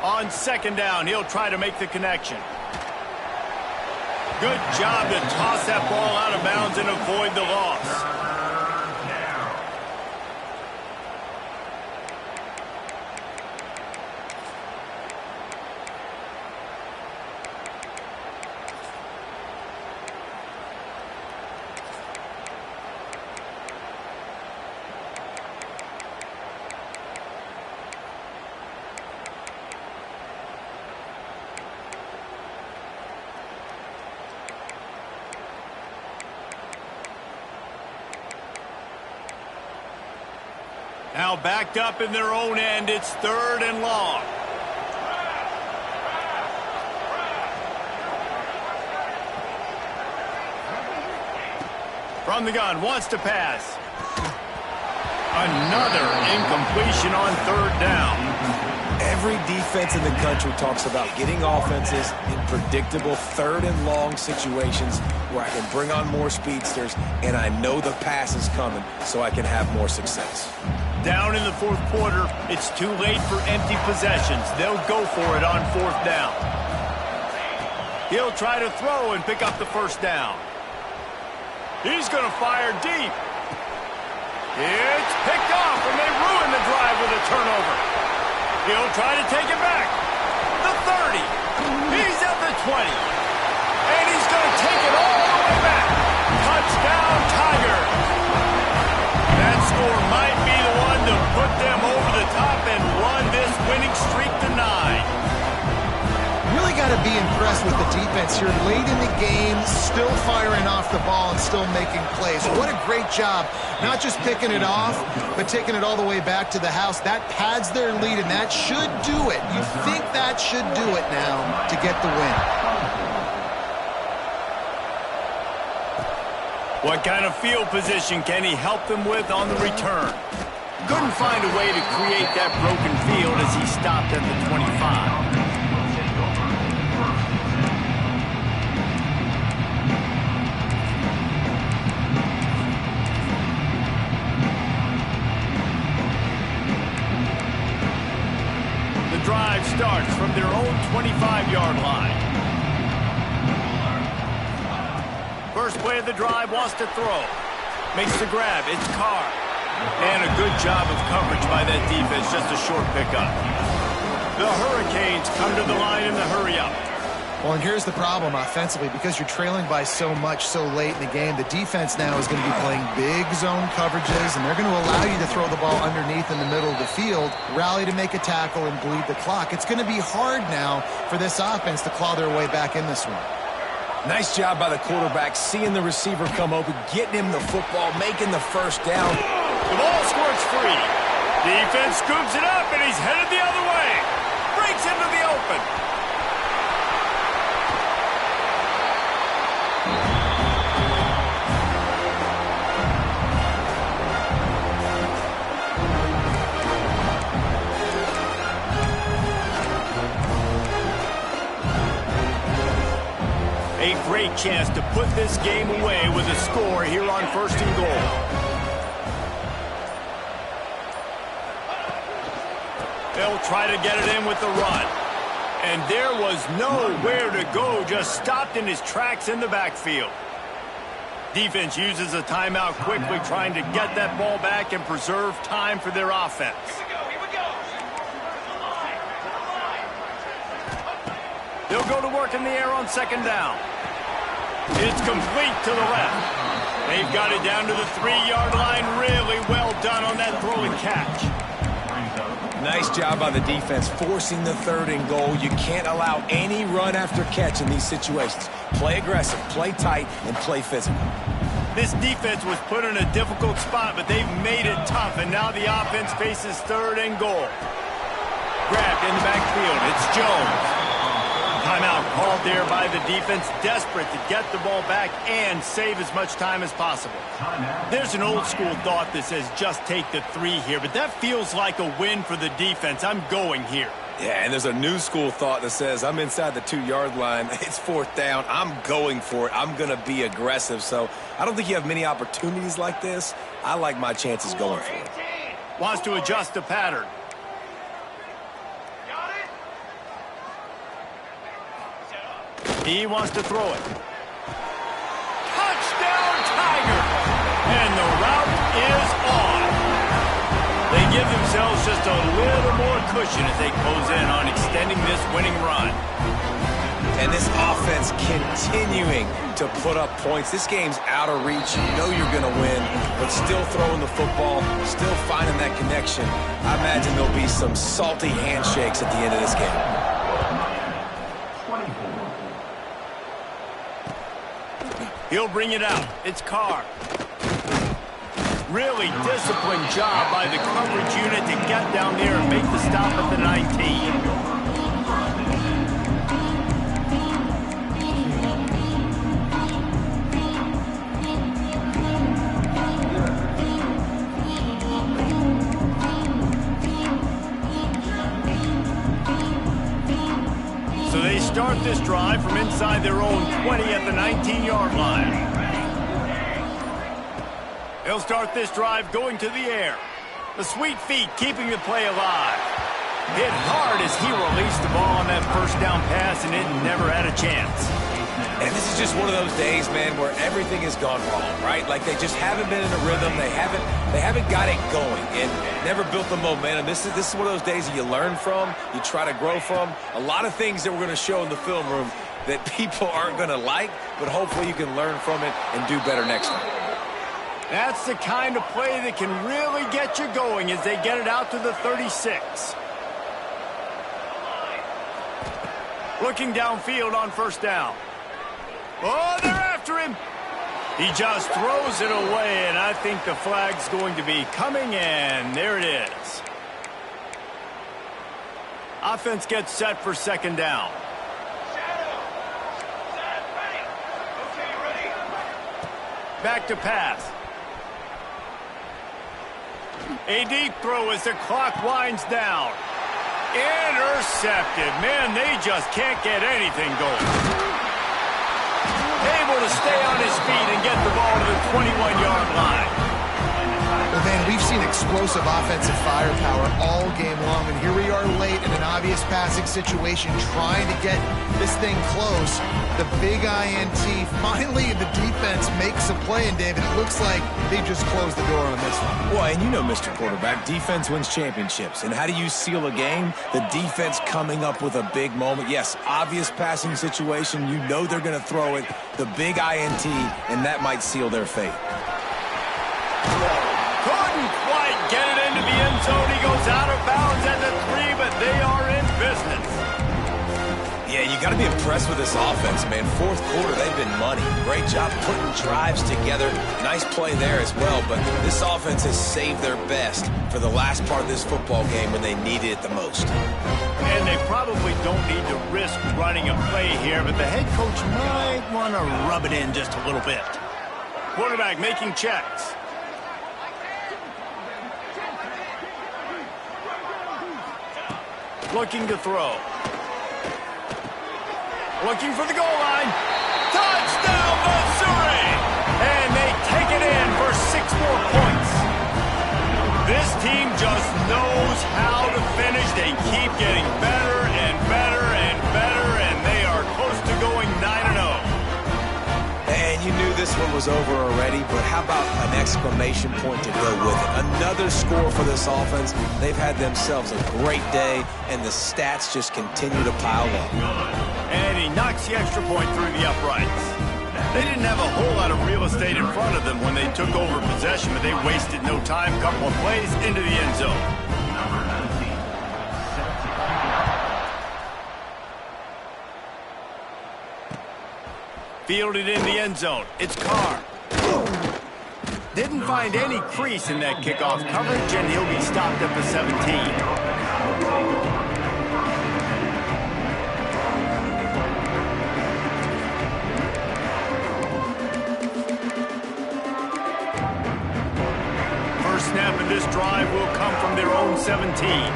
On second down, he'll try to make the connection. Good job to toss that ball out of bounds and avoid the loss. Now backed up in their own end, it's third and long. From the gun, wants to pass. Another incompletion on third down. Every defense in the country talks about getting offenses in predictable third and long situations where I can bring on more speedsters and I know the pass is coming so I can have more success. Down in the fourth quarter, it's too late for empty possessions. They'll go for it on fourth down. He'll try to throw and pick up the first down. He's going to fire deep. It's picked off, and they ruin the drive with a turnover. He'll try to take it back. The And he's going to take it all the way back. Touchdown, Tiger. That score might be the one to put them over the top and run this winning streak to 9. Really got to be impressed with the defense here. Late in the game, still firing off the ball and still making plays. What a great job. Not just picking it off, but taking it all the way back to the house. That pads their lead, and that should do it. You'd think that should do it now to get the win. What kind of field position can he help them with on the return? Couldn't find a way to create that broken field as he stopped at the 25. Drive starts from their own 25-yard line. First play of the drive, wants to throw. Makes the grab. It's Carr. And a good job of coverage by that defense. Just a short pickup. The Hurricanes come to the line in the hurry-up. Well, and here's the problem offensively. Because you're trailing by so much so late in the game, the defense now is going to be playing big zone coverages, and they're going to allow you to throw the ball underneath in the middle of the field, rally to make a tackle, and bleed the clock. It's going to be hard now for this offense to claw their way back in this one. Nice job by the quarterback, seeing the receiver come open, getting him the football, making the first down. The ball squirts free. Defense scoops it up, and he's headed the other way. Breaks into the open. A great chance to put this game away with a score here on 1st and goal. They'll try to get it in with the run. And there was nowhere to go, just stopped in his tracks in the backfield. Defense uses a timeout quickly, trying to get that ball back and preserve time for their offense. They'll go to work in the air on 2nd down. It's complete to the left. They've got it down to the 3-yard line. Really well done on that throw and catch. Nice job by the defense, forcing the 3rd and goal. You can't allow any run after catch in these situations. Play aggressive, play tight, and play physical. This defense was put in a difficult spot, but they've made it tough, and now the offense faces 3rd and goal. Grabbed in the backfield. It's Jones. Timeout called there by the defense, desperate to get the ball back and save as much time as possible. There's an old school thought that says just take the 3 here, but that feels like a win for the defense. I'm going here. Yeah, and there's a new school thought that says I'm inside the 2-yard line. It's 4th down. I'm going for it. I'm going to be aggressive. So I don't think you have many opportunities like this. I like my chances going for it. Wants to adjust the pattern. He wants to throw it. Touchdown, Tiger! And the route is on. They give themselves just a little more cushion as they close in on extending this winning run. And this offense continuing to put up points. This game's out of reach. You know you're going to win, but still throwing the football, still finding that connection. I imagine there'll be some salty handshakes at the end of this game. He'll bring it out. It's Carr. Really disciplined job by the coverage unit to get down there and make the stop at the 19. So they start this drive from inside their own 20 at the 19-yard line. They'll start this drive going to the air. The sweet feet keeping the play alive. Hit hard as he released the ball on that 1st down pass, and it never had a chance. And this is just one of those days, man, where everything has gone wrong, right? Like they just haven't been in a rhythm. They haven't got it going and never built the momentum. This is one of those days that you learn from, you try to grow from. A lot of things that we're going to show in the film room that people aren't going to like, but hopefully you can learn from it and do better next time. That's the kind of play that can really get you going as they get it out to the 36. Looking downfield on first down. Oh, they're after him. He just throws it away, and I think the flag's going to be coming in. There it is. Offense gets set for second down. Back to pass. A deep throw as the clock winds down. Intercepted. Man, they just can't get anything going. Able to stay on his feet and get the ball to the 21-yard line. Well, man, we've seen explosive offensive firepower all game long, and here we are late in an obvious passing situation trying to get this thing close. The big INT, finally the defense makes a play, and David, it looks like they just closed the door on this one. Well, and you know, Mr. Quarterback, defense wins championships. And how do you seal a game? The defense coming up with a big moment. Yes, obvious passing situation. You know they're going to throw it. The big INT, and that might seal their fate. Couldn't quite get it into the end zone. He goes out of bounds at the 3, but they are in business. Yeah, you got to be impressed with this offense, man. Fourth quarter, they've been money. Great job putting drives together. Nice play there as well, but this offense has saved their best for the last part of this football game when they needed it the most. And they probably don't need to risk running a play here, but the head coach might want to rub it in just a little bit. Quarterback making checks. Looking to throw. Looking for the goal line. Touchdown, Missouri! And they take it in for 6 more points. This team just knows how to finish. They keep getting better and better and better, and they are close to going 9-0. And you knew this one was over already, but how about an exclamation point to go with it? Another score for this offense. They've had themselves a great day, and the stats just continue to pile up. And he knocks the extra point through the uprights. They didn't have a whole lot of real estate in front of them when they took over possession, but they wasted no time. Couple of plays into the end zone. Fielded in the end zone. It's Carr. Didn't find any crease in that kickoff coverage, and he'll be stopped at the 17. First snap of this drive will come from their own 17.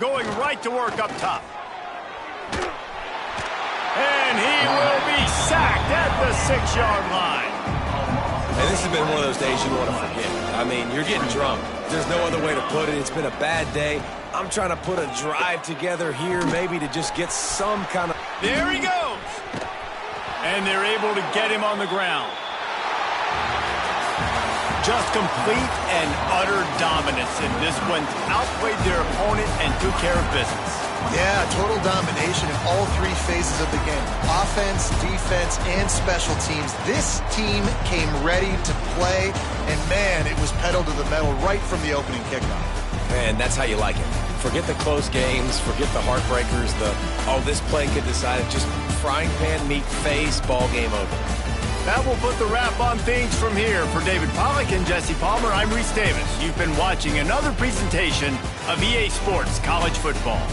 Going right to work up top. And he will be sacked at the 6-yard line. And this has been one of those days you want to forget. I mean, you're getting drunk. There's no other way to put it. It's been a bad day. I'm trying to put a drive together here maybe to just get some kind of... There he goes. And they're able to get him on the ground. Just complete and utter dominance in this one. Outplayed their opponent and took care of business. Yeah, total domination in all 3 phases of the game. Offense, defense, and special teams. This team came ready to play, and man, it was pedal to the metal right from the opening kickoff. And that's how you like it. Forget the close games, forget the heartbreakers, this play could decide it. Just frying pan meet face, ball game over. That will put the wrap on things from here. For David Pollack and Jesse Palmer, I'm Reese Davis. You've been watching another presentation of EA Sports College Football.